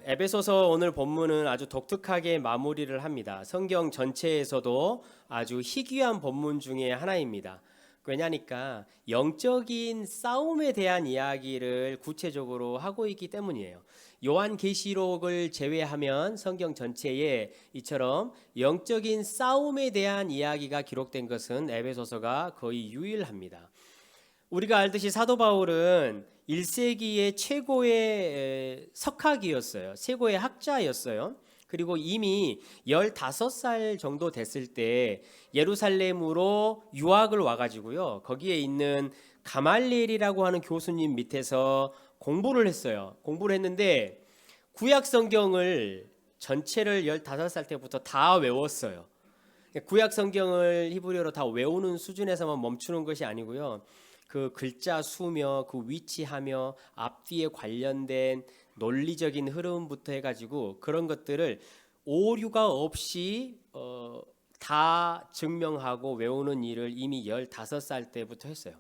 에베소서 오늘 본문은 아주 독특하게 마무리를 합니다. 성경 전체에서도 아주 희귀한 본문 중에 하나입니다. 왜냐니까 영적인 싸움에 대한 이야기를 구체적으로 하고 있기 때문이에요. 요한계시록을 제외하면 성경 전체에 이처럼 영적인 싸움에 대한 이야기가 기록된 것은 에베소서가 거의 유일합니다. 우리가 알듯이 사도 바울은 1세기의 최고의 석학이었어요. 최고의 학자였어요. 그리고 이미 15살 정도 됐을 때 예루살렘으로 유학을 와가지고요. 거기에 있는 가말리엘이라고 하는 교수님 밑에서 공부를 했어요. 공부를 했는데 구약 성경을 전체를 15살 때부터 다 외웠어요. 구약 성경을 히브리어로 다 외우는 수준에서만 멈추는 것이 아니고요. 그 글자 수며 그 위치하며 앞뒤에 관련된 논리적인 흐름부터 해가지고 그런 것들을 오류가 없이 다 증명하고 외우는 일을 이미 15살 때부터 했어요.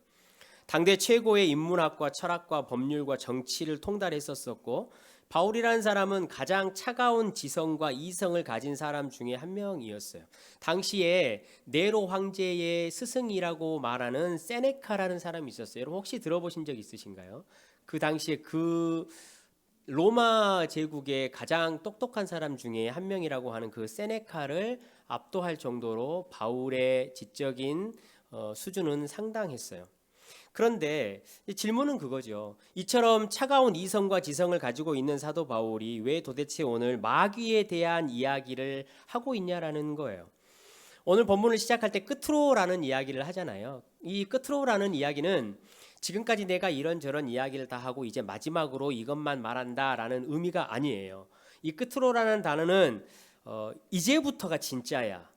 당대 최고의 인문학과 철학과 법률과 정치를 통달했었고 바울이라는 사람은 가장 차가운 지성과 이성을 가진 사람 중에 한 명이었어요. 당시에 네로 황제의 스승이라고 말하는 세네카라는 사람이 있었어요. 여러분 혹시 들어보신 적 있으신가요? 그 당시에 그 로마 제국의 가장 똑똑한 사람 중에 한 명이라고 하는 그 세네카를 압도할 정도로 바울의 지적인 수준은 상당했어요. 그런데 질문은 그거죠. 이처럼 차가운 이성과 지성을 가지고 있는 사도 바울이 왜 도대체 오늘 마귀에 대한 이야기를 하고 있냐라는 거예요. 오늘 본문을 시작할 때 끝으로라는 이야기를 하잖아요. 이 끝으로라는 이야기는 지금까지 내가 이런저런 이야기를 다 하고 이제 마지막으로 이것만 말한다라는 의미가 아니에요. 이 끝으로라는 단어는 이제부터가 진짜야.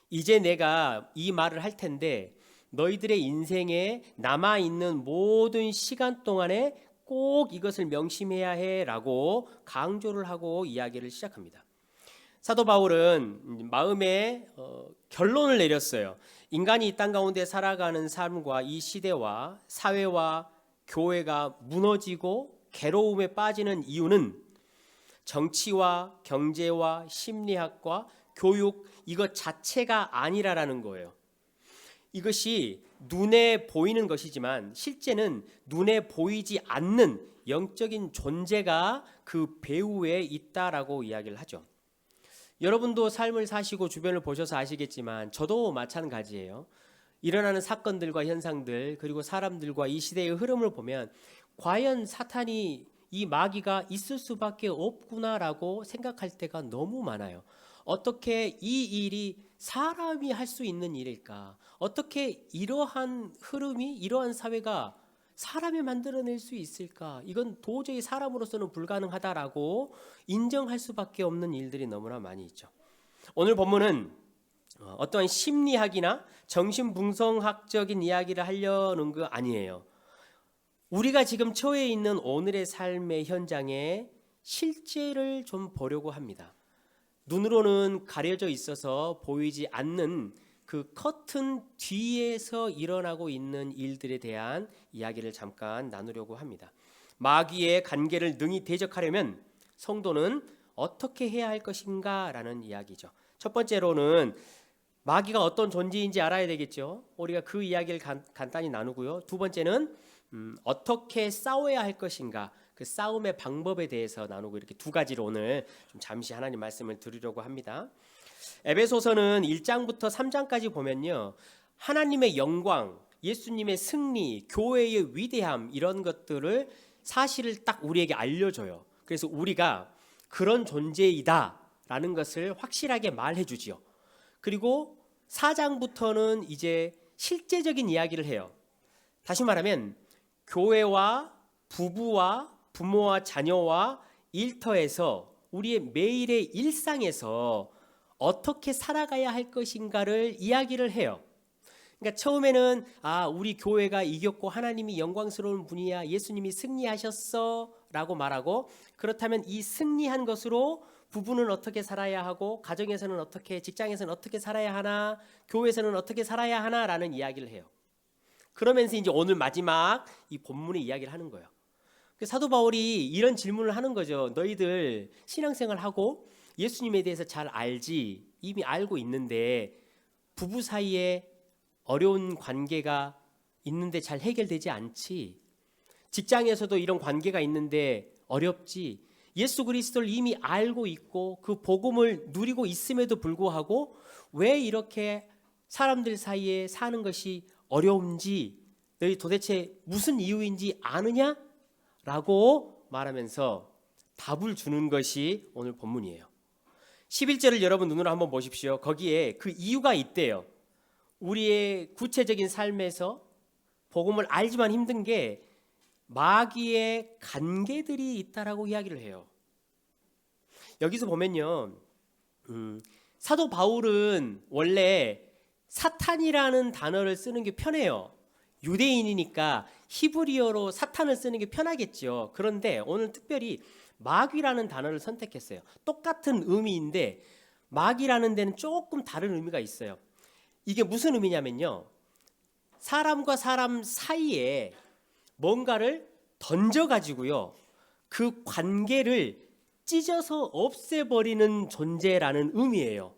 이제 내가 이 말을 할 텐데 너희들의 인생에 남아있는 모든 시간 동안에 꼭 이것을 명심해야 해라고 강조를 하고 이야기를 시작합니다. 사도 바울은 마음에 결론을 내렸어요. 인간이 이 땅 가운데 살아가는 삶과 이 시대와 사회와 교회가 무너지고 괴로움에 빠지는 이유는 정치와 경제와 심리학과 교육 이것 자체가 아니라라는 거예요. 이것이 눈에 보이는 것이지만 실제는 눈에 보이지 않는 영적인 존재가 그 배후에 있다라고 이야기를 하죠. 여러분도 삶을 사시고 주변을 보셔서 아시겠지만 저도 마찬가지예요. 일어나는 사건들과 현상들 그리고 사람들과 이 시대의 흐름을 보면 과연 사탄이 이 마귀가 있을 수밖에 없구나라고 생각할 때가 너무 많아요. 어떻게 이 일이 사람이 할 수 있는 일일까? 어떻게 이러한 흐름이 이러한 사회가 사람이 만들어낼 수 있을까? 이건 도저히 사람으로서는 불가능하다라고 인정할 수밖에 없는 일들이 너무나 많이 있죠. 오늘 본문은 어떠한 심리학이나 정신분석학적인 이야기를 하려는 거 아니에요. 우리가 지금 처해 있는 오늘의 삶의 현장에 실제를 좀 보려고 합니다. 눈으로는 가려져 있어서 보이지 않는 그 커튼 뒤에서 일어나고 있는 일들에 대한 이야기를 잠깐 나누려고 합니다. 마귀의 관계를 능히 대적하려면 성도는 어떻게 해야 할 것인가라는 이야기죠. 첫 번째로는 마귀가 어떤 존재인지 알아야 되겠죠. 우리가 그 이야기를 간단히 나누고요. 두 번째는 어떻게 싸워야 할 것인가, 그 싸움의 방법에 대해서 나누고 이렇게 두 가지로 오늘 좀 잠시 하나님 말씀을 드리려고 합니다. 에베소서는 1장부터 3장까지 보면요. 하나님의 영광, 예수님의 승리, 교회의 위대함 이런 것들을 사실을 딱 우리에게 알려줘요. 그래서 우리가 그런 존재이다라는 것을 확실하게 말해주지요. 그리고 4장부터는 이제 실제적인 이야기를 해요. 다시 말하면 교회와 부부와 부모와 자녀와 일터에서 우리의 매일의 일상에서 어떻게 살아가야 할 것인가를 이야기를 해요. 그러니까 처음에는 우리 교회가 이겼고 하나님이 영광스러운 분이야. 예수님이 승리하셨어 라고 말하고 그렇다면 이 승리한 것으로 부부는 어떻게 살아야 하고 가정에서는 어떻게 직장에서는 어떻게 살아야 하나 교회에서는 어떻게 살아야 하나라는 이야기를 해요. 그러면서 이제 오늘 마지막 이 본문의 이야기를 하는 거예요. 사도 바울이 이런 질문을 하는 거죠. 너희들 신앙생활하고 예수님에 대해서 잘 알지, 이미 알고 있는데 부부 사이에 어려운 관계가 있는데 잘 해결되지 않지. 직장에서도 이런 관계가 있는데 어렵지. 예수 그리스도를 이미 알고 있고 그 복음을 누리고 있음에도 불구하고 왜 이렇게 사람들 사이에 사는 것이 어려운지 너희 도대체 무슨 이유인지 아느냐? 라고 말하면서 답을 주는 것이 오늘 본문이에요. 11절을 여러분 눈으로 한번 보십시오. 거기에 그 이유가 있대요. 우리의 구체적인 삶에서 복음을 알지만 힘든 게 마귀의 관계들이 있다라고 이야기를 해요. 여기서 보면요, 사도 바울은 원래 사탄이라는 단어를 쓰는 게 편해요. 유대인이니까 히브리어로 사탄을 쓰는 게 편하겠죠. 그런데 오늘 특별히 마귀라는 단어를 선택했어요. 똑같은 의미인데 마귀라는 데는 조금 다른 의미가 있어요. 이게 무슨 의미냐면요, 사람과 사람 사이에 뭔가를 던져가지고요, 그 관계를 찢어서 없애버리는 존재라는 의미예요.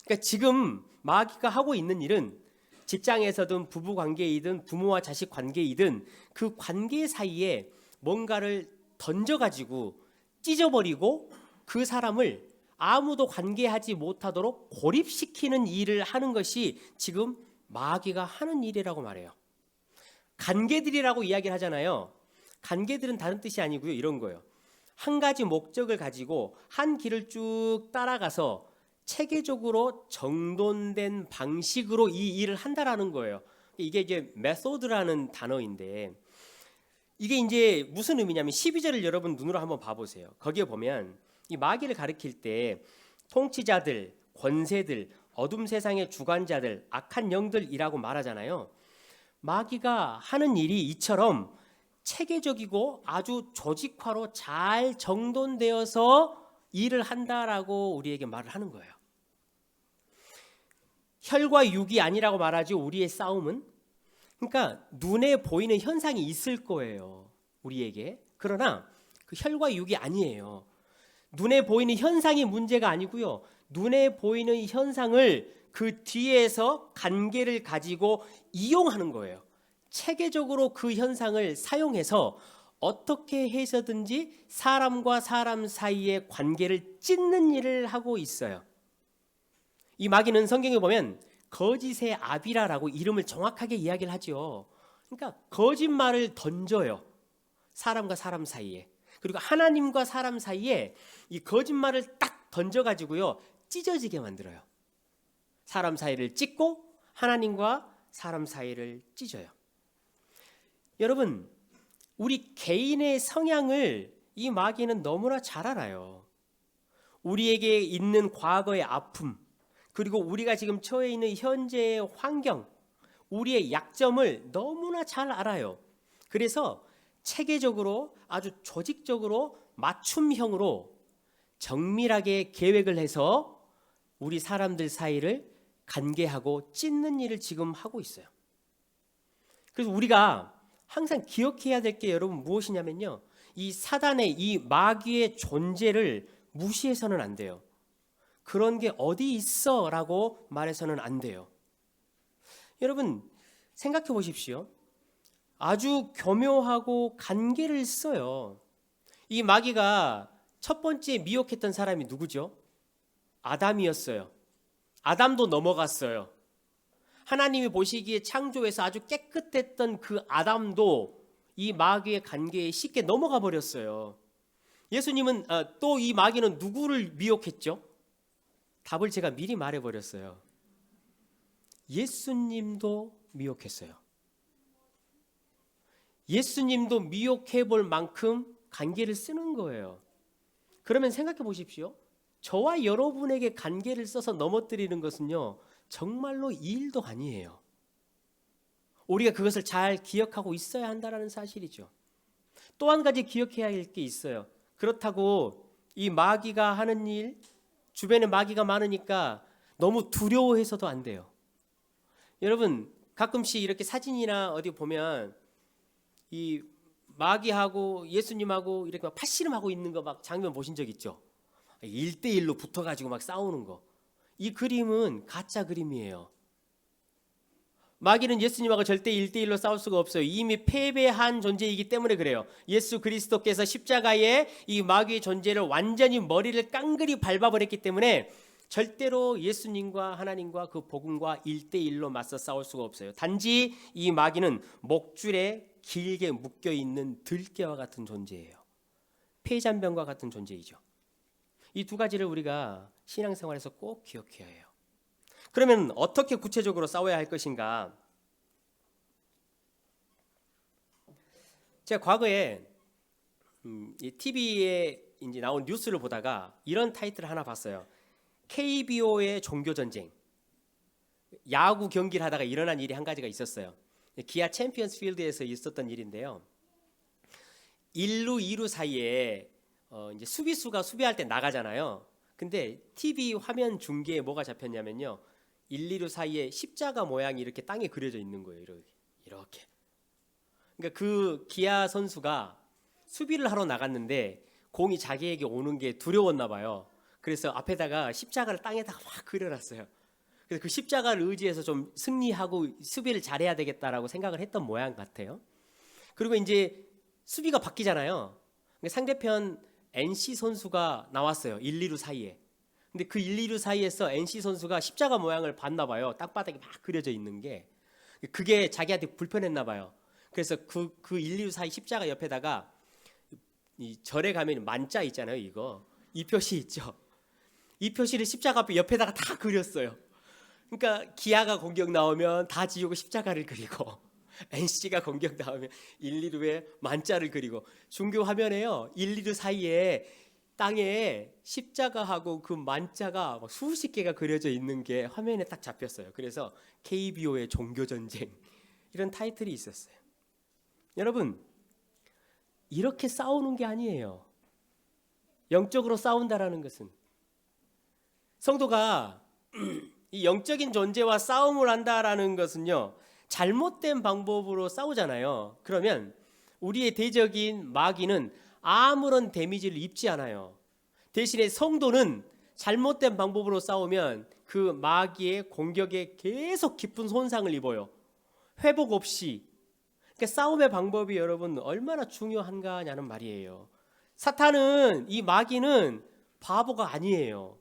그러니까 지금 마귀가 하고 있는 일은 직장에서든 부부 관계이든 부모와 자식 관계이든 그 관계 사이에 뭔가를 던져가지고 찢어버리고 그 사람을 아무도 관계하지 못하도록 고립시키는 일을 하는 것이 지금 마귀가 하는 일이라고 말해요. 관계들이라고 이야기를 하잖아요. 관계들은 다른 뜻이 아니고요, 이런 거예요. 한 가지 목적을 가지고 한 길을 쭉 따라가서 체계적으로 정돈된 방식으로 이 일을 한다라는 거예요. 이게 이제 메소드라는 단어인데 이게 이제 무슨 의미냐면 12절을 여러분 눈으로 한번 봐보세요. 거기에 보면 이 마귀를 가리킬 때 통치자들, 권세들, 어둠 세상의 주관자들, 악한 영들이라고 말하잖아요. 마귀가 하는 일이 이처럼 체계적이고 아주 조직화로 잘 정돈되어서 일을 한다라고 우리에게 말을 하는 거예요. 혈과 육이 아니라고 말하죠. 우리의 싸움은. 그러니까 눈에 보이는 현상이 있을 거예요, 우리에게. 그러나 그 혈과 육이 아니에요. 눈에 보이는 현상이 문제가 아니고요, 눈에 보이는 현상을 그 뒤에서 관계를 가지고 이용하는 거예요. 체계적으로 그 현상을 사용해서 어떻게 해서든지 사람과 사람 사이의 관계를 찢는 일을 하고 있어요. 이 마귀는 성경에 보면 거짓의 아비라라고 이름을 정확하게 이야기를 하죠. 그러니까 거짓말을 던져요, 사람과 사람 사이에. 그리고 하나님과 사람 사이에 이 거짓말을 딱 던져가지고요, 찢어지게 만들어요. 사람 사이를 찢고 하나님과 사람 사이를 찢어요. 여러분, 우리 개인의 성향을 이 마귀는 너무나 잘 알아요. 우리에게 있는 과거의 아픔, 그리고 우리가 지금 처해 있는 현재의 환경, 우리의 약점을 너무나 잘 알아요. 그래서 체계적으로 아주 조직적으로 맞춤형으로 정밀하게 계획을 해서 우리 사람들 사이를 관계하고 찢는 일을 지금 하고 있어요. 그래서 우리가 항상 기억해야 될 게 여러분 무엇이냐면요, 이 사단의 이 마귀의 존재를 무시해서는 안 돼요. 그런 게 어디 있어 라고 말해서는 안 돼요. 여러분 생각해 보십시오. 아주 교묘하고 관계를 써요. 이 마귀가 첫 번째 미혹했던 사람이 누구죠? 아담이었어요. 아담도 넘어갔어요. 하나님이 보시기에 창조해서 아주 깨끗했던 그 아담도 이 마귀의 관계에 쉽게 넘어가 버렸어요. 예수님은 또 이 마귀는 누구를 미혹했죠? 답을 제가 미리 말해버렸어요. 예수님도 미혹했어요. 예수님도 미혹해 볼 만큼 관계를 쓰는 거예요. 그러면 생각해 보십시오. 저와 여러분에게 관계를 써서 넘어뜨리는 것은요, 정말로 이 일도 아니에요. 우리가 그것을 잘 기억하고 있어야 한다는 사실이죠. 또 한 가지 기억해야 할 게 있어요. 그렇다고 이 마귀가 하는 일, 주변에 마귀가 많으니까 너무 두려워해서도 안 돼요. 여러분 가끔씩 이렇게 사진이나 어디 보면 이 마귀하고 예수님하고 이렇게 막 팔씨름하고 있는 거 막 장면 보신 적 있죠? 1대1로 붙어가지고 막 싸우는 거. 이 그림은 가짜 그림이에요. 마귀는 예수님하고 절대 1대1로 싸울 수가 없어요. 이미 패배한 존재이기 때문에 그래요. 예수 그리스도께서 십자가에 이 마귀의 존재를 완전히 머리를 깡그리 밟아버렸기 때문에 절대로 예수님과 하나님과 그 복음과 1대1로 맞서 싸울 수가 없어요. 단지 이 마귀는 목줄에 길게 묶여있는 들깨와 같은 존재예요. 폐잔병과 같은 존재이죠. 이 두 가지를 우리가 신앙생활에서 꼭 기억해야 해요. 그러면 어떻게 구체적으로 싸워야 할 것인가? 제가 과거에 TV에 이제 나온 뉴스를 보다가 이런 타이틀을 하나 봤어요. KBO의 종교전쟁. 야구 경기를 하다가 일어난 일이 한 가지가 있었어요. 기아 챔피언스 필드에서 있었던 일인데요. 1루, 2루 사이에 이제 수비수가 수비할 때 나가잖아요. 근데 TV 화면 중계에 뭐가 잡혔냐면요. 1, 2루 사이에 십자가 모양이 이렇게 땅에 그려져 있는 거예요. 이렇게. 그러니까 그 기아 선수가 수비를 하러 나갔는데 공이 자기에게 오는 게 두려웠나 봐요. 그래서 앞에다가 십자가를 땅에다가 막 그려놨어요. 그래서 그 십자가를 의지해서 좀 승리하고 수비를 잘해야 되겠다라고 생각을 했던 모양 같아요. 그리고 이제 수비가 바뀌잖아요. 상대편 NC 선수가 나왔어요. 1, 2루 사이에. 근데 그 1, 2루 사이에서 NC 선수가 십자가 모양을 봤나 봐요. 땅바닥에 막 그려져 있는 게. 그게 자기한테 불편했나 봐요. 그래서 그 1, 2루 사이 십자가 옆에다가 이 절에 가면 만자 있잖아요. 이 표시 있죠. 이 표시를 십자가 앞에 옆에다가 다 그렸어요. 그러니까 기아가 공격 나오면 다 지우고 십자가를 그리고 NC가 공격 나오면 1, 2루에 만자를 그리고 중교 화면에요. 1, 2루 사이에 땅에 십자가하고 그 만자가 막 수십 개가 그려져 있는 게 화면에 딱 잡혔어요. 그래서 KBO의 종교전쟁 이런 타이틀이 있었어요. 여러분, 이렇게 싸우는 게 아니에요. 영적으로 싸운다라는 것은 성도가 이 영적인 존재와 싸움을 한다라는 것은요, 잘못된 방법으로 싸우잖아요. 그러면 우리의 대적인 마귀는 아무런 데미지를 입지 않아요. 대신에 성도는 잘못된 방법으로 싸우면 그 마귀의 공격에 계속 깊은 손상을 입어요. 회복 없이. 그러니까 싸움의 방법이 여러분 얼마나 중요한가냐는 말이에요. 사탄은, 이 마귀는 바보가 아니에요.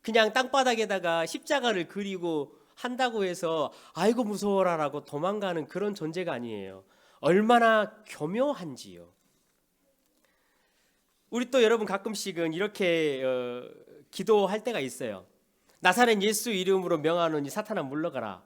그냥 땅바닥에다가 십자가를 그리고 한다고 해서 아이고 무서워라라고 도망가는 그런 존재가 아니에요. 얼마나 교묘한지요. 우리 또 여러분 가끔씩은 이렇게 기도할 때가 있어요. 나사렛 예수 이름으로 명하노니 사탄아 물러가라.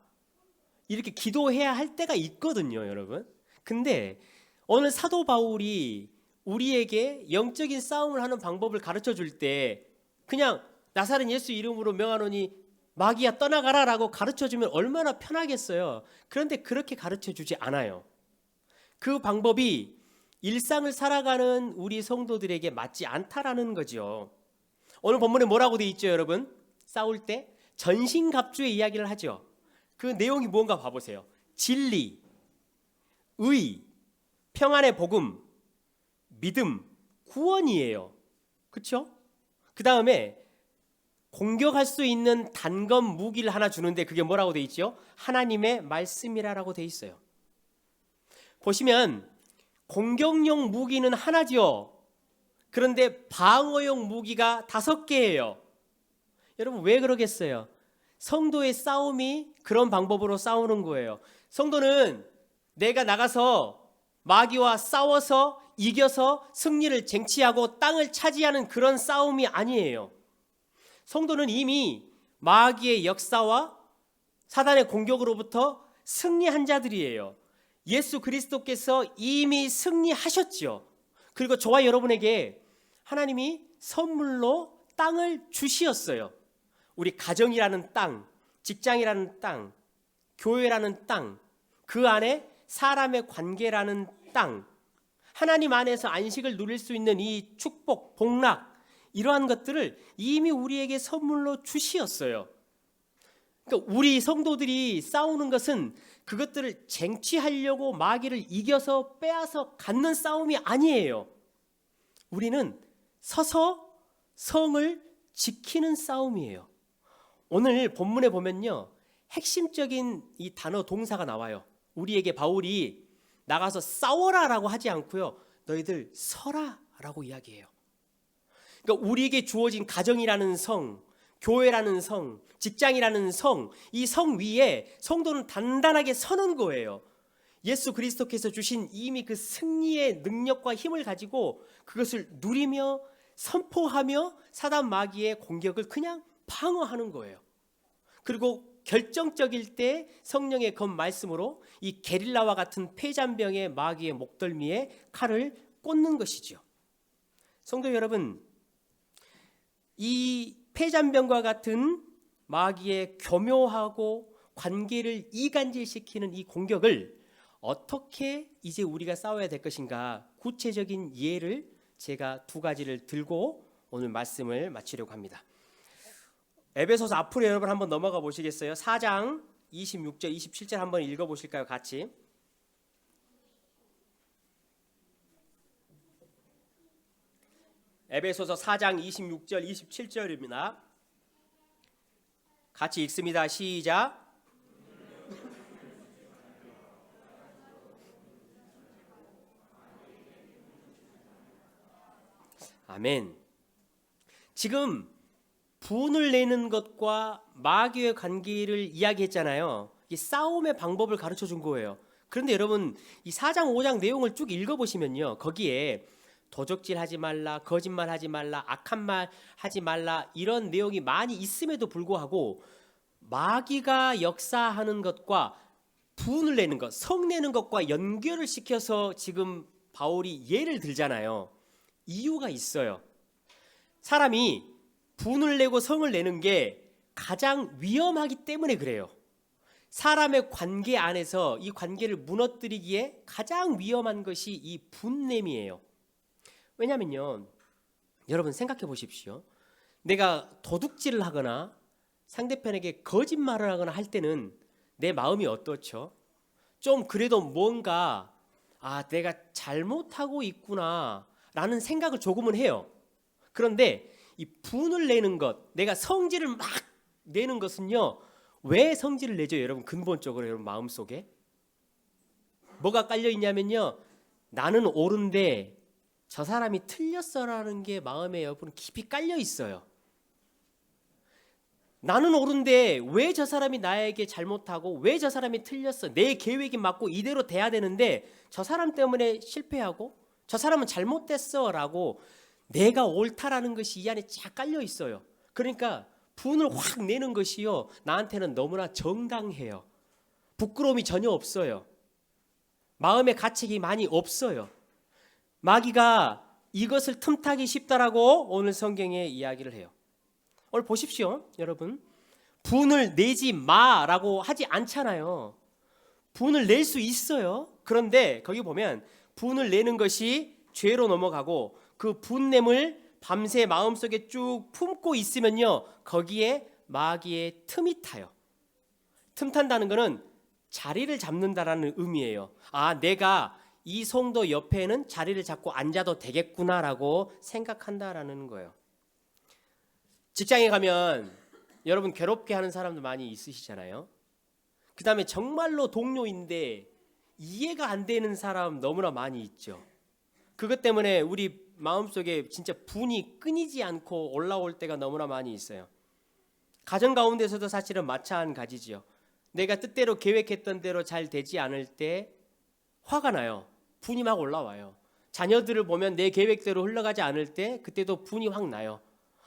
이렇게 기도해야 할 때가 있거든요, 여러분. 근데 오늘 사도 바울이 우리에게 영적인 싸움을 하는 방법을 가르쳐 줄 때 그냥 나사렛 예수 이름으로 명하노니 마귀야 떠나가라라고 가르쳐 주면 얼마나 편하겠어요. 그런데 그렇게 가르쳐 주지 않아요. 그 방법이 일상을 살아가는 우리 성도들에게 맞지 않다라는 거죠. 오늘 본문에 뭐라고 돼 있죠, 여러분? 싸울 때 전신갑주의 이야기를 하죠. 그 내용이 뭔가 봐보세요. 진리, 의, 평안의 복음, 믿음, 구원이에요. 그렇죠? 그 다음에 공격할 수 있는 단검 무기를 하나 주는데 그게 뭐라고 돼 있죠? 하나님의 말씀이라고 돼 있어요. 보시면 공격용 무기는 하나죠. 그런데 방어용 무기가 5개예요. 여러분 왜 그러겠어요? 성도의 싸움이 그런 방법으로 싸우는 거예요. 성도는 내가 나가서 마귀와 싸워서 이겨서 승리를 쟁취하고 땅을 차지하는 그런 싸움이 아니에요. 성도는 이미 마귀의 역사와 사단의 공격으로부터 승리한 자들이에요. 예수 그리스도께서 이미 승리하셨죠. 그리고 저와 여러분에게 하나님이 선물로 땅을 주시었어요. 우리 가정이라는 땅, 직장이라는 땅, 교회라는 땅, 그 안에 사람의 관계라는 땅, 하나님 안에서 안식을 누릴 수 있는 이 축복, 복락, 이러한 것들을 이미 우리에게 선물로 주시었어요. 그러니까 우리 성도들이 싸우는 것은 그것들을 쟁취하려고 마귀를 이겨서 빼앗아 갖는 싸움이 아니에요. 우리는 서서 성을 지키는 싸움이에요. 오늘 본문에 보면요, 핵심적인 이 단어 동사가 나와요. 우리에게 바울이 나가서 싸워라라고 하지 않고요, 너희들 서라라고 이야기해요. 그러니까 우리에게 주어진 가정이라는 성, 교회라는 성, 직장이라는 성, 이 성 위에 성도는 단단하게 서는 거예요. 예수 그리스도께서 주신 이미 그 승리의 능력과 힘을 가지고 그것을 누리며 선포하며 사단 마귀의 공격을 그냥 방어하는 거예요. 그리고 결정적일 때 성령의 검 말씀으로 이 게릴라와 같은 폐잔병의 마귀의 목덜미에 칼을 꽂는 것이죠. 성도 여러분, 이 폐잔병과 같은 마귀의 교묘하고 관계를 이간질시키는 이 공격을 어떻게 이제 우리가 싸워야 될 것인가, 구체적인 예를 제가 두 가지를 들고 오늘 말씀을 마치려고 합니다. 에베소서 앞으로 여러분 한번 넘어가 보시겠어요? 4장 26절 27절 한번 읽어보실까요? 같이. 에베소서 4장 26절 27절입니다. 같이 읽습니다. 시작. 아멘. 지금 분을 내는 것과 마귀의 관계를 이야기했잖아요. 이 싸움의 방법을 가르쳐 준 거예요. 그런데 여러분, 이 4장 5장 내용을 쭉 읽어보시면요, 거기에 도적질하지 말라, 거짓말하지 말라, 악한 말 하지 말라, 이런 내용이 많이 있음에도 불구하고 마귀가 역사하는 것과 분을 내는 것, 성내는 것과 연결을 시켜서 지금 바울이 예를 들잖아요. 이유가 있어요. 사람이 분을 내고 성을 내는 게 가장 위험하기 때문에 그래요. 사람의 관계 안에서 이 관계를 무너뜨리기에 가장 위험한 것이 이 분냄이에요. 왜냐면요, 여러분 생각해 보십시오. 내가 도둑질을 하거나 상대편에게 거짓말을 하거나 할 때는 내 마음이 어떻죠? 좀 그래도 뭔가 내가 잘못하고 있구나 라는 생각을 조금은 해요. 그런데 이 분을 내는 것, 내가 성질을 막 내는 것은요, 왜 성질을 내죠? 여러분, 근본적으로 여러분 마음속에 뭐가 깔려 있냐면요, 나는 옳은데 저 사람이 틀렸어라는 게 마음에 여러분 깊이 깔려 있어요. 나는 옳은데 왜 저 사람이 나에게 잘못하고 왜 저 사람이 틀렸어? 내 계획이 맞고 이대로 돼야 되는데 저 사람 때문에 실패하고 저 사람은 잘못됐어 라고 내가 옳다라는 것이 이 안에 쫙 깔려 있어요. 그러니까 분을 확 내는 것이요, 나한테는 너무나 정당해요. 부끄러움이 전혀 없어요. 마음의 가책이 많이 없어요. 마귀가 이것을 틈타기 쉽다라고 오늘 성경에 이야기를 해요. 오늘 보십시오, 여러분. 분을 내지 마라고 하지 않잖아요. 분을 낼 수 있어요. 그런데 거기 보면 분을 내는 것이 죄로 넘어가고 그 분냄을 밤새 마음속에 쭉 품고 있으면요, 거기에 마귀의 틈이 타요. 틈 탄다는 것은 자리를 잡는다라는 의미예요. 내가 이 성도 옆에는 자리를 잡고 앉아도 되겠구나라고 생각한다라는 거예요. 직장에 가면 여러분 괴롭게 하는 사람들 많이 있으시잖아요. 그 다음에 정말로 동료인데 이해가 안 되는 사람 너무나 많이 있죠. 그것 때문에 우리 마음속에 진짜 분이 끊이지 않고 올라올 때가 너무나 많이 있어요. 가정 가운데서도 사실은 마찬가지지요. 내가 뜻대로 계획했던 대로 잘 되지 않을 때 화가 나요. 분이 막 올라와요. 자녀들을 보면 내 계획대로 흘러가지 않을 때 그때도 분이 확 나요.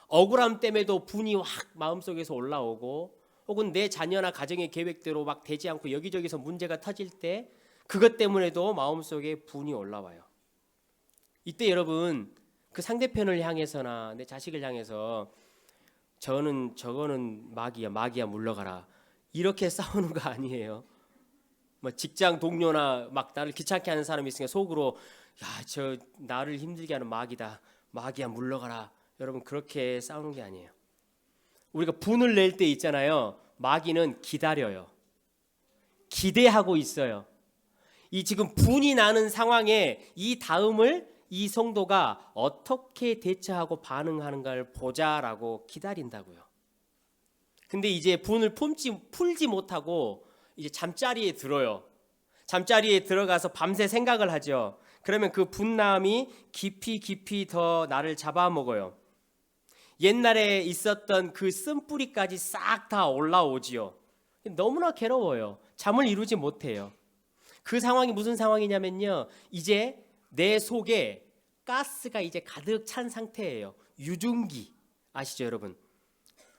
억울함 때문에도 분이 확 마음속에서 올라오고, 혹은 내 자녀나 가정의 계획대로 막 되지 않고 여기저기서 문제가 터질 때 그것 때문에도 마음속에 분이 올라와요. 이때 여러분, 그 상대편을 향해서나 내 자식을 향해서 저거는 마귀야 물러가라, 이렇게 싸우는 거 아니에요. 뭐 직장 동료나 막 나를 귀찮게 하는 사람이 있으니까 속으로 저 나를 힘들게 하는 마귀야 물러가라, 여러분 그렇게 싸우는 게 아니에요. 우리가 분을 낼 때 있잖아요. 마귀는 기다려요. 기대하고 있어요. 이 지금 분이 나는 상황에 이 다음을 이 성도가 어떻게 대처하고 반응하는가를 보자라고 기다린다고요. 근데 이제 분을 풀지 못하고 이제 잠자리에 들어요. 잠자리에 들어가서 밤새 생각을 하죠. 그러면 그 분남이 깊이 더 나를 잡아먹어요. 옛날에 있었던 그 쓴뿌리까지 싹 다 올라오지요. 너무나 괴로워요. 잠을 이루지 못해요. 그 상황이 무슨 상황이냐면요, 이제 내 속에 가스가 이제 가득 찬 상태예요. 유증기 아시죠, 여러분?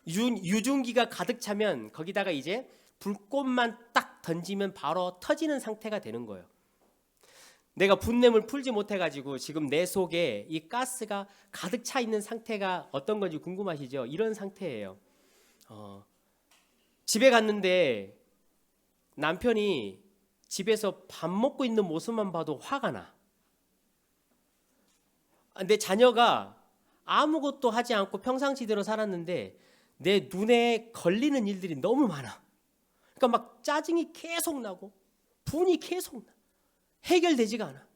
유증기가 가득 차면 거기다가 이제 불꽃만 딱 던지면 바로 터지는 상태가 되는 거예요. 내가 분냄을 풀지 못해가지고 지금 내 속에 이 가스가 가득 차 있는 상태가 어떤 건지 궁금하시죠? 이런 상태예요. 집에 갔는데 남편이 집에서 밥 먹고 있는 모습만 봐도 화가 나. 내 자녀가 아무것도 하지 않고 평상시대로 살았는데 내 눈에 걸리는 일들이 너무 많아. 그러니까 막 짜증이 계속 나고 분이 계속 나. 해결되지가 않아.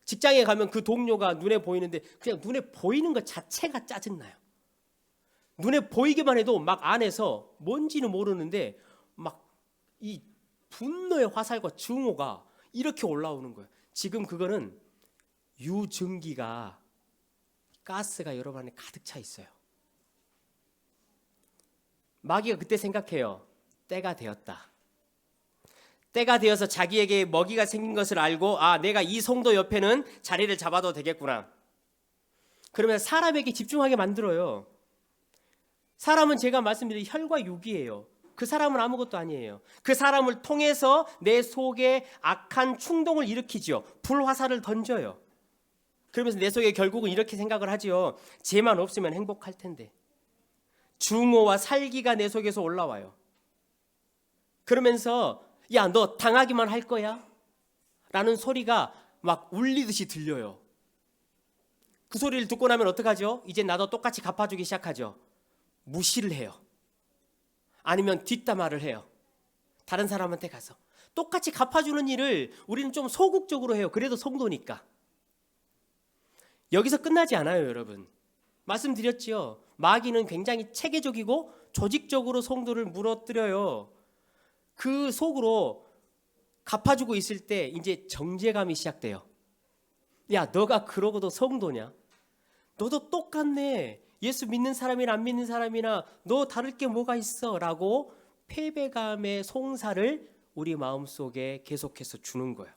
직장에 가면 그 동료가 눈에 보이는데 그냥 눈에 보이는 것 자체가 짜증나요. 눈에 보이기만 해도 막 안에서 뭔지는 모르는데 막 이 분노의 화살과 증오가 이렇게 올라오는 거예요. 지금 그거는 유증기가 가스가 여러분 안에 가득 차 있어요. 마귀가 그때 생각해요. 때가 되었다. 때가 되어서 자기에게 먹이가 생긴 것을 알고 내가 이 성도 옆에는 자리를 잡아도 되겠구나. 그러면 사람에게 집중하게 만들어요. 사람은 제가 말씀드린 혈과 육이에요. 그 사람은 아무것도 아니에요. 그 사람을 통해서 내 속에 악한 충동을 일으키죠. 불화살을 던져요. 그러면서 내 속에 결국은 이렇게 생각을 하지요. 쟤만 없으면 행복할 텐데. 증오와 살기가 내 속에서 올라와요. 그러면서 야, 너 당하기만 할 거야? 라는 소리가 막 울리듯이 들려요. 그 소리를 듣고 나면 어떡하죠? 이제 나도 똑같이 갚아주기 시작하죠. 무시를 해요. 아니면 뒷담화를 해요. 다른 사람한테 가서. 똑같이 갚아주는 일을 우리는 좀 소극적으로 해요. 그래도 성도니까. 여기서 끝나지 않아요, 여러분. 말씀드렸지요. 마귀는 굉장히 체계적이고 조직적으로 성도를 무너뜨려요. 그 속으로 갚아주고 있을 때 이제 정죄감이 시작돼요. 야, 너가 그러고도 성도냐? 너도 똑같네. 예수 믿는 사람이나 안 믿는 사람이나 너 다를 게 뭐가 있어? 라고 패배감의 송사를 우리 마음속에 계속해서 주는 거예요.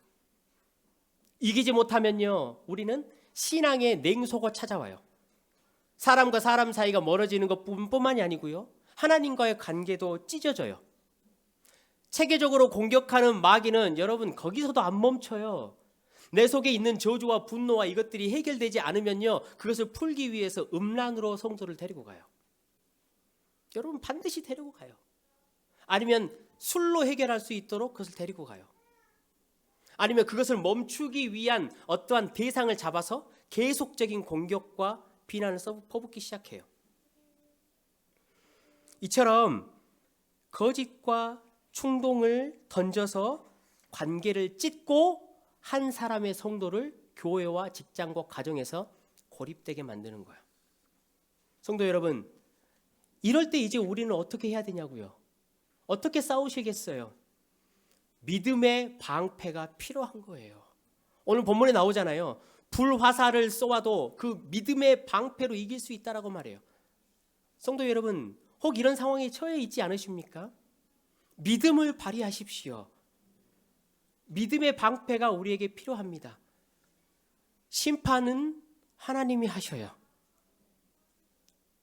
이기지 못하면요, 우리는 신앙의 냉소가 찾아와요. 사람과 사람 사이가 멀어지는 것뿐만이 아니고요, 하나님과의 관계도 찢어져요. 체계적으로 공격하는 마귀는 여러분 거기서도 안 멈춰요. 내 속에 있는 저주와 분노와 이것들이 해결되지 않으면요, 그것을 풀기 위해서 음란으로 성도를 데리고 가요. 여러분 반드시 데리고 가요. 아니면 술로 해결할 수 있도록 그것을 데리고 가요. 아니면 그것을 멈추기 위한 어떠한 대상을 잡아서 계속적인 공격과 비난을 퍼붓기 시작해요. 이처럼 거짓과 충동을 던져서 관계를 찢고 한 사람의 성도를 교회와 직장과 가정에서 고립되게 만드는 거예요. 성도 여러분, 이럴 때 이제 우리는 어떻게 해야 되냐고요? 어떻게 싸우시겠어요? 믿음의 방패가 필요한 거예요. 오늘 본문에 나오잖아요. 불화살을 쏘아도 그 믿음의 방패로 이길 수 있다라고 말해요. 성도 여러분, 혹 이런 상황에 처해 있지 않으십니까? 믿음을 발휘하십시오. 믿음의 방패가 우리에게 필요합니다. 심판은 하나님이 하셔요.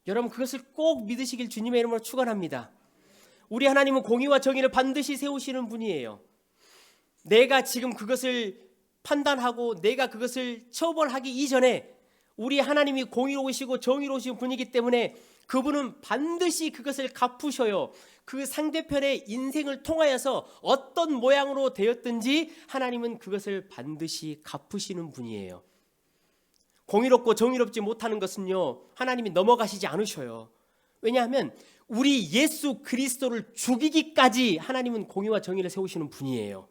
여러분 그것을 꼭 믿으시길 주님의 이름으로 축원합니다. 우리 하나님은 공의와 정의를 반드시 세우시는 분이에요. 내가 지금 그것을 판단하고 내가 그것을 처벌하기 이전에 우리 하나님이 공의로우시고 정의로우신 분이기 때문에 그분은 반드시 그것을 갚으셔요. 그 상대편의 인생을 통하여서 어떤 모양으로 되었든지 하나님은 그것을 반드시 갚으시는 분이에요. 공의롭고 정의롭지 못하는 것은요, 하나님이 넘어가시지 않으셔요. 왜냐하면 우리 예수 그리스도를 죽이기까지 하나님은 공의와 정의를 세우시는 분이에요.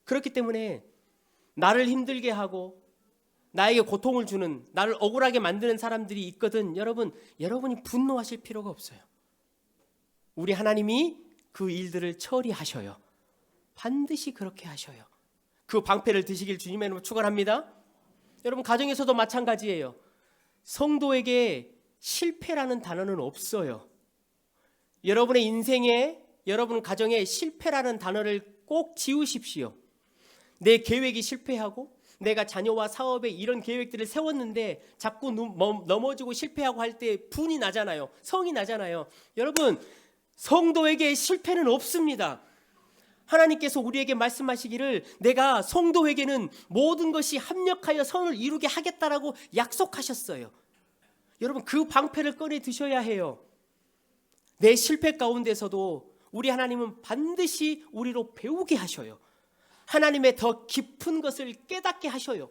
그렇기 때문에 나를 힘들게 하고 나에게 고통을 주는, 나를 억울하게 만드는 사람들이 있거든. 여러분이 분노하실 필요가 없어요. 우리 하나님이 그 일들을 처리하셔요. 반드시 그렇게 하셔요. 그 방패를 드시길 주님의 이름으로 축원합니다. 여러분, 가정에서도 마찬가지예요. 성도에게 실패라는 단어는 없어요. 여러분의 인생에, 여러분 가정에 실패라는 단어를 꼭 지우십시오. 내 계획이 실패하고 내가 자녀와 사업에 이런 계획들을 세웠는데 자꾸 넘어지고 실패하고 할 때 분이 나잖아요. 성이 나잖아요. 여러분, 성도에게 실패는 없습니다. 하나님께서 우리에게 말씀하시기를 내가 성도에게는 모든 것이 합력하여 선을 이루게 하겠다라고 약속하셨어요. 여러분, 그 방패를 꺼내 드셔야 해요. 내 실패 가운데서도 우리 하나님은 반드시 우리로 배우게 하셔요. 하나님의 더 깊은 것을 깨닫게 하셔요.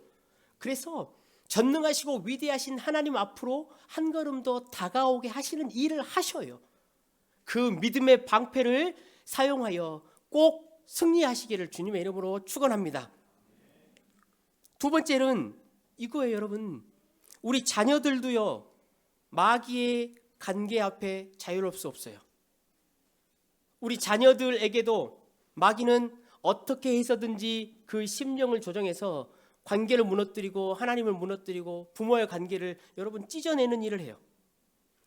그래서 전능하시고 위대하신 하나님 앞으로 한 걸음 더 다가오게 하시는 일을 하셔요. 그 믿음의 방패를 사용하여 꼭 승리하시기를 주님의 이름으로 축원합니다. 두 번째는 이거예요, 여러분. 우리 자녀들도요, 마귀의 관계 앞에 자유로울 수 없어요. 우리 자녀들에게도 마귀는 어떻게 해서든지 그 심령을 조정해서 관계를 무너뜨리고 하나님을 무너뜨리고 부모의 관계를 여러분 찢어내는 일을 해요.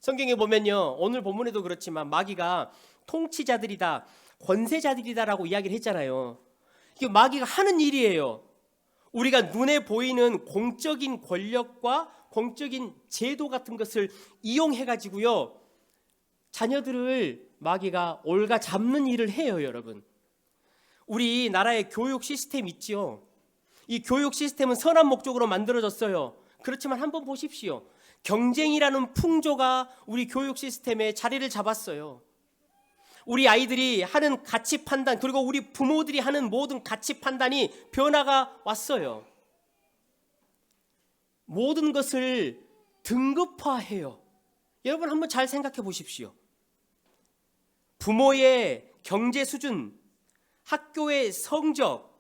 성경에 보면요, 오늘 본문에도 그렇지만 마귀가 통치자들이다, 권세자들이다라고 이야기를 했잖아요. 이게 마귀가 하는 일이에요. 우리가 눈에 보이는 공적인 권력과 공적인 제도 같은 것을 이용해가지고요, 자녀들을 마귀가 올가 잡는 일을 해요, 여러분. 우리나라의 교육 시스템 있지요. 이 교육 시스템은 선한 목적으로 만들어졌어요. 그렇지만 한번 보십시오. 경쟁이라는 풍조가 우리 교육 시스템에 자리를 잡았어요. 우리 아이들이 하는 가치 판단, 그리고 우리 부모들이 하는 모든 가치 판단이 변화가 왔어요. 모든 것을 등급화해요. 여러분, 한번 잘 생각해 보십시오. 부모의 경제 수준, 학교의 성적,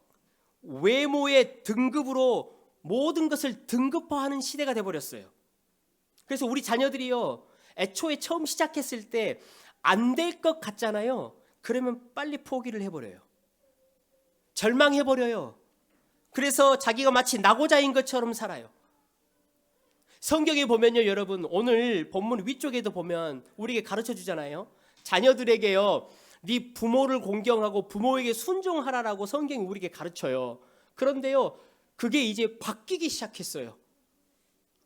외모의 등급으로 모든 것을 등급화하는 시대가 돼버렸어요. 그래서 우리 자녀들이요, 애초에 처음 시작했을 때 안 될 것 같잖아요. 그러면 빨리 포기를 해버려요. 절망해버려요. 그래서 자기가 마치 낙오자인 것처럼 살아요. 성경에 보면요, 여러분, 오늘 본문 위쪽에도 보면 우리에게 가르쳐 주잖아요. 자녀들에게요, 네 부모를 공경하고 부모에게 순종하라라고 성경이 우리에게 가르쳐요. 그런데요, 그게 이제 바뀌기 시작했어요.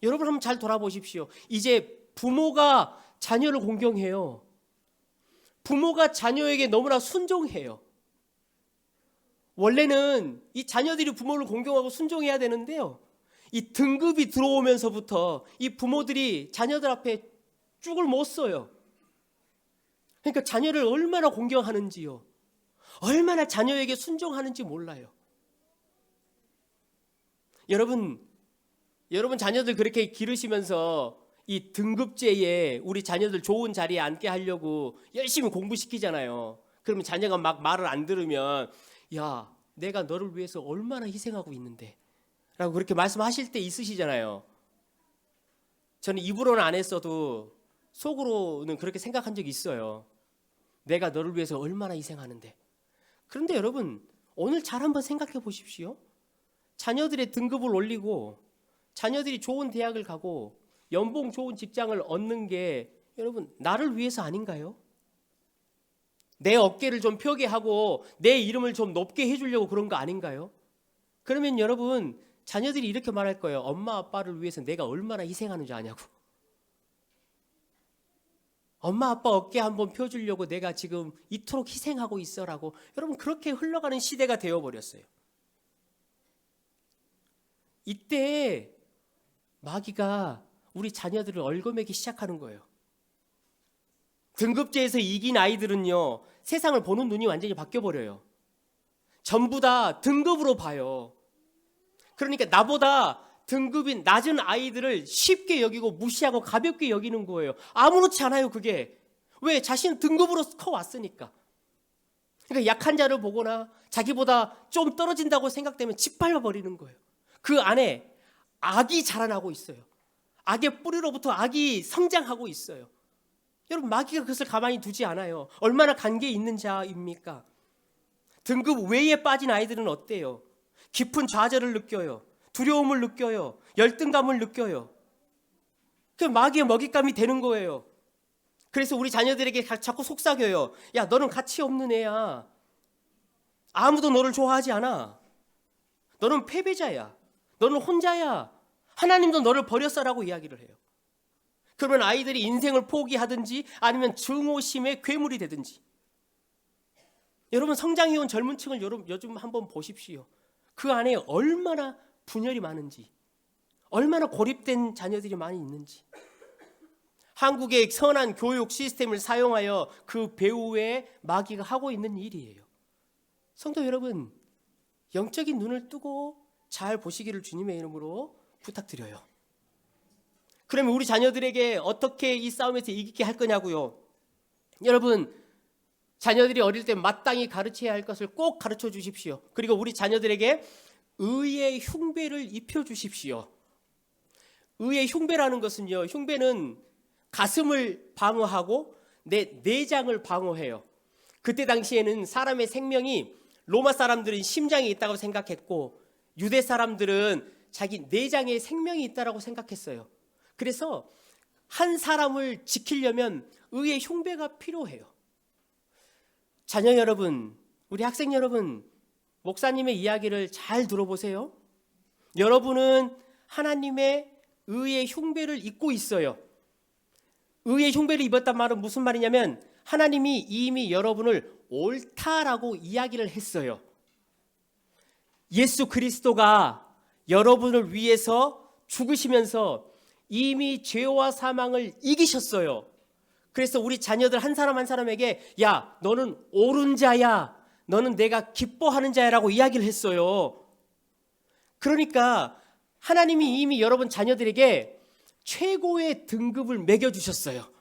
여러분, 한번 잘 돌아보십시오. 이제 부모가 자녀를 공경해요. 부모가 자녀에게 너무나 순종해요. 원래는 이 자녀들이 부모를 공경하고 순종해야 되는데요, 이 등급이 들어오면서부터 이 부모들이 자녀들 앞에 쭉을 못 서요. 그러니까 자녀를 얼마나 공경하는지요, 얼마나 자녀에게 순종하는지 몰라요. 여러분 자녀들 그렇게 기르시면서 이 등급제에 우리 자녀들 좋은 자리에 앉게 하려고 열심히 공부시키잖아요. 그러면 자녀가 막 말을 안 들으면, 야, 내가 너를 위해서 얼마나 희생하고 있는데 라고 그렇게 말씀하실 때 있으시잖아요. 저는 입으로는 안 했어도 속으로는 그렇게 생각한 적이 있어요. 내가 너를 위해서 얼마나 희생하는데. 그런데 여러분, 오늘 잘 한번 생각해 보십시오. 자녀들의 등급을 올리고 자녀들이 좋은 대학을 가고 연봉 좋은 직장을 얻는 게 여러분 나를 위해서 아닌가요? 내 어깨를 좀 펴게 하고 내 이름을 좀 높게 해주려고 그런 거 아닌가요? 그러면 여러분, 자녀들이 이렇게 말할 거예요. 엄마 아빠를 위해서 내가 얼마나 희생하는 줄 아냐고. 엄마 아빠 어깨 한번 펴주려고 내가 지금 이토록 희생하고 있어라고. 여러분, 그렇게 흘러가는 시대가 되어버렸어요. 이때 마귀가 우리 자녀들을 얽어매기 시작하는 거예요. 등급제에서 이긴 아이들은요, 세상을 보는 눈이 완전히 바뀌어버려요. 전부 다 등급으로 봐요. 그러니까 나보다 등급이 낮은 아이들을 쉽게 여기고 무시하고 가볍게 여기는 거예요. 아무렇지 않아요, 그게. 왜? 자신은 등급으로 커왔으니까. 그러니까 약한 자를 보거나 자기보다 좀 떨어진다고 생각되면 짓밟아 버리는 거예요. 그 안에 악이 자라나고 있어요. 악의 뿌리로부터 악이 성장하고 있어요. 여러분, 마귀가 그것을 가만히 두지 않아요. 얼마나 관계 있는 자입니까? 등급 외에 빠진 아이들은 어때요? 깊은 좌절을 느껴요. 두려움을 느껴요. 열등감을 느껴요. 그 마귀의 먹잇감이 되는 거예요. 그래서 우리 자녀들에게 자꾸 속삭여요. 야, 너는 가치 없는 애야. 아무도 너를 좋아하지 않아. 너는 패배자야. 너는 혼자야. 하나님도 너를 버렸어라고 이야기를 해요. 그러면 아이들이 인생을 포기하든지 아니면 증오심의 괴물이 되든지. 여러분, 성장해온 젊은 층을 요즘 한번 보십시오. 그 안에 얼마나 분열이 많은지, 얼마나 고립된 자녀들이 많이 있는지. 한국의 선한 교육 시스템을 사용하여 그 배후에 마귀가 하고 있는 일이에요. 성도 여러분, 영적인 눈을 뜨고 잘 보시기를 주님의 이름으로 부탁드려요. 그러면 우리 자녀들에게 어떻게 이 싸움에서 이기게 할 거냐고요. 여러분, 자녀들이 어릴 때 마땅히 가르쳐야 할 것을 꼭 가르쳐 주십시오. 그리고 우리 자녀들에게 의의 흉배를 입혀 주십시오. 의의 흉배라는 것은요, 흉배는 가슴을 방어하고 내 내장을 방어해요. 그때 당시에는 사람의 생명이, 로마 사람들은 심장이 있다고 생각했고 유대 사람들은 자기 내장에 생명이 있다고 생각했어요. 그래서 한 사람을 지키려면 의의 흉배가 필요해요. 자녀 여러분, 우리 학생 여러분, 목사님의 이야기를 잘 들어보세요. 여러분은 하나님의 의의 흉배를 입고 있어요. 의의 흉배를 입었단 말은 무슨 말이냐면 하나님이 이미 여러분을 옳다라고 이야기를 했어요. 예수 그리스도가 여러분을 위해서 죽으시면서 이미 죄와 사망을 이기셨어요. 그래서 우리 자녀들 한 사람 한 사람에게 야, 너는 옳은 자야, 너는 내가 기뻐하는 자야라고 이야기를 했어요. 그러니까 하나님이 이미 여러분 자녀들에게 최고의 등급을 매겨주셨어요.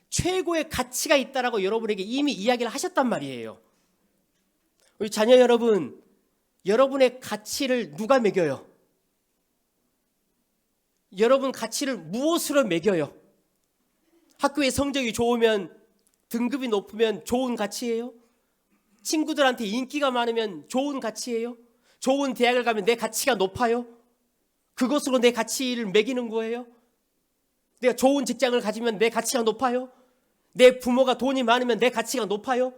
최고의 가치가 있다라고 여러분에게 이미 이야기를 하셨단 말이에요. 우리 자녀 여러분, 여러분의 가치를 누가 매겨요? 여러분 가치를 무엇으로 매겨요? 학교에 성적이 좋으면, 등급이 높으면 좋은 가치예요? 친구들한테 인기가 많으면 좋은 가치예요? 좋은 대학을 가면 내 가치가 높아요? 그것으로 내 가치를 매기는 거예요? 내가 좋은 직장을 가지면 내 가치가 높아요? 내 부모가 돈이 많으면 내 가치가 높아요?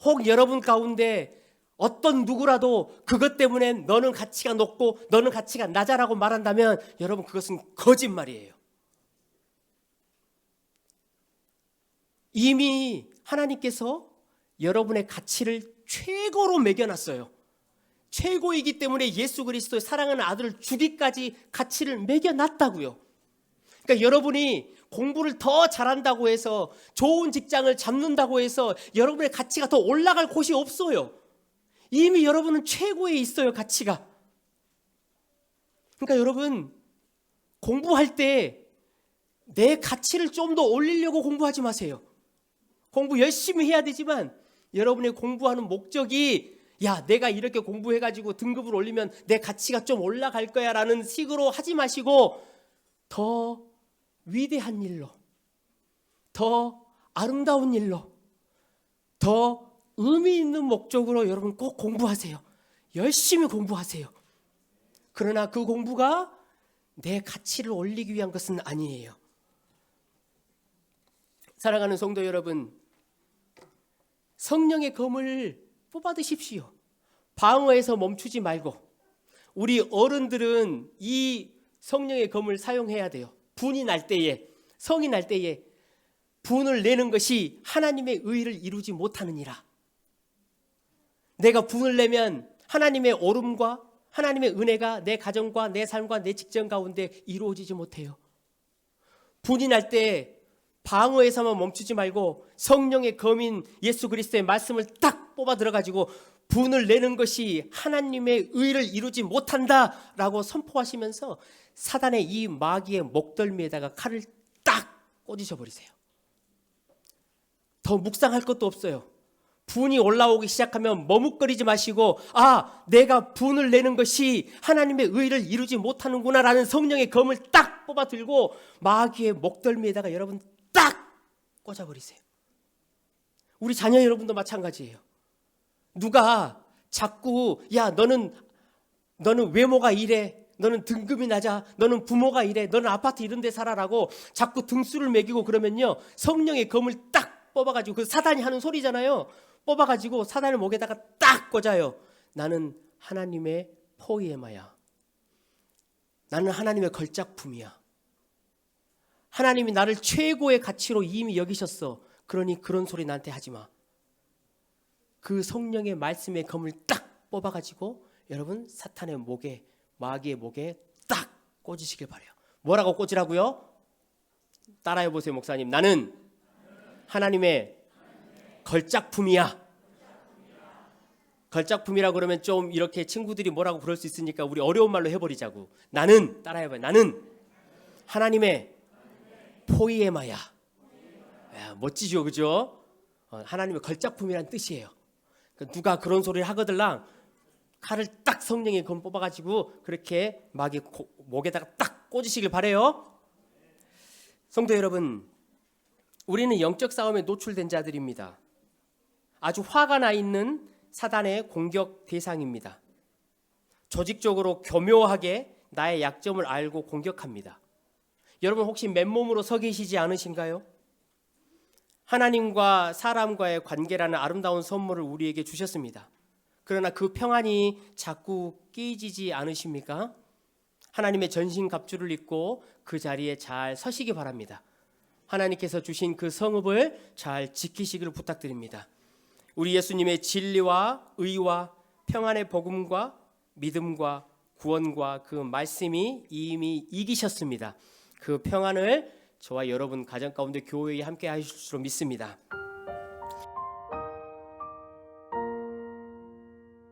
혹 여러분 가운데 어떤 누구라도 그것 때문에 너는 가치가 높고 너는 가치가 낮아라고 말한다면 여러분, 그것은 거짓말이에요. 이미 하나님께서 여러분의 가치를 최고로 매겨놨어요. 최고이기 때문에 예수 그리스도의 사랑하는 아들을 주기까지 가치를 매겨놨다고요. 그러니까 여러분이 공부를 더 잘한다고 해서, 좋은 직장을 잡는다고 해서 여러분의 가치가 더 올라갈 곳이 없어요. 이미 여러분은 최고에 있어요, 가치가. 그러니까 여러분, 공부할 때 내 가치를 좀 더 올리려고 공부하지 마세요. 공부 열심히 해야 되지만 여러분의 공부하는 목적이 야, 내가 이렇게 공부해가지고 등급을 올리면 내 가치가 좀 올라갈 거야 라는 식으로 하지 마시고 더 위대한 일로, 더 아름다운 일로, 더 의미 있는 목적으로 여러분 꼭 공부하세요. 열심히 공부하세요. 그러나 그 공부가 내 가치를 올리기 위한 것은 아니에요. 사랑하는 성도 여러분, 성령의 검을 뽑아드십시오. 방어에서 멈추지 말고. 우리 어른들은 이 성령의 검을 사용해야 돼요. 분이 날 때에, 성이 날 때에 분을 내는 것이 하나님의 의를 이루지 못하느니라. 내가 분을 내면 하나님의 오름과 하나님의 은혜가 내 가정과 내 삶과 내 직장 가운데 이루어지지 못해요. 분이 날 때 방어에서만 멈추지 말고 성령의 검인 예수 그리스도의 말씀을 딱 뽑아 들어가지고 분을 내는 것이 하나님의 의를 이루지 못한다라고 선포하시면서 사단의 이 마귀의 목덜미에다가 칼을 딱 꽂으셔 버리세요. 더 묵상할 것도 없어요. 분이 올라오기 시작하면 머뭇거리지 마시고 내가 분을 내는 것이 하나님의 의를 이루지 못하는구나 라는 성령의 검을 딱 뽑아 들고 마귀의 목덜미에다가 여러분 딱 꽂아버리세요. 우리 자녀 여러분도 마찬가지예요. 누가 자꾸 너는 외모가 이래, 너는 등급이 낮아, 너는 부모가 이래, 너는 아파트 이런 데 살아라고 자꾸 등수를 매기고 그러면요, 성령의 검을 딱 뽑아가지고, 그 사단이 하는 소리잖아요. 뽑아가지고 사단의 목에다가 딱 꽂아요. 나는 하나님의 포이에마야. 나는 하나님의 걸작품이야. 하나님이 나를 최고의 가치로 이미 여기셨어. 그러니 그런 소리 나한테 하지 마. 그 성령의 말씀의 검을 딱 뽑아가지고 여러분 사탄의 목에, 마귀의 목에 딱 꽂으시길 바라요. 뭐라고 꽂으라고요? 따라해 보세요, 목사님. 나는 하나님의 걸작품이야. 걸작품이라 그러면 좀 이렇게 친구들이 뭐라고 그럴 수 있으니까 우리 어려운 말로 해버리자고. 나는, 따라해봐요. 나는 하나님의 포이에마야. 멋지죠, 그죠? 하나님의 걸작품이란 뜻이에요. 누가 그런 소리를 하거들랑 칼을 딱 성령의 검 뽑아가지고 그렇게 마귀 목에다가 딱 꽂으시길 바래요. 성도 여러분, 우리는 영적 싸움에 노출된 자들입니다. 아주 화가 나 있는 사단의 공격 대상입니다. 조직적으로 교묘하게 나의 약점을 알고 공격합니다. 여러분 혹시 맨몸으로 서 계시지 않으신가요? 하나님과 사람과의 관계라는 아름다운 선물을 우리에게 주셨습니다. 그러나 그 평안이 자꾸 깨지지 않으십니까? 하나님의 전신갑주를 입고 그 자리에 잘 서시기 바랍니다. 하나님께서 주신 그 성읍을 잘 지키시기를 부탁드립니다. 우리 예수님의 진리와 의와 평안의 복음과 믿음과 구원과 그 말씀이 이미 이기셨습니다. 그 평안을 저와 여러분 가정 가운데 교회에 함께 하실 줄로 믿습니다.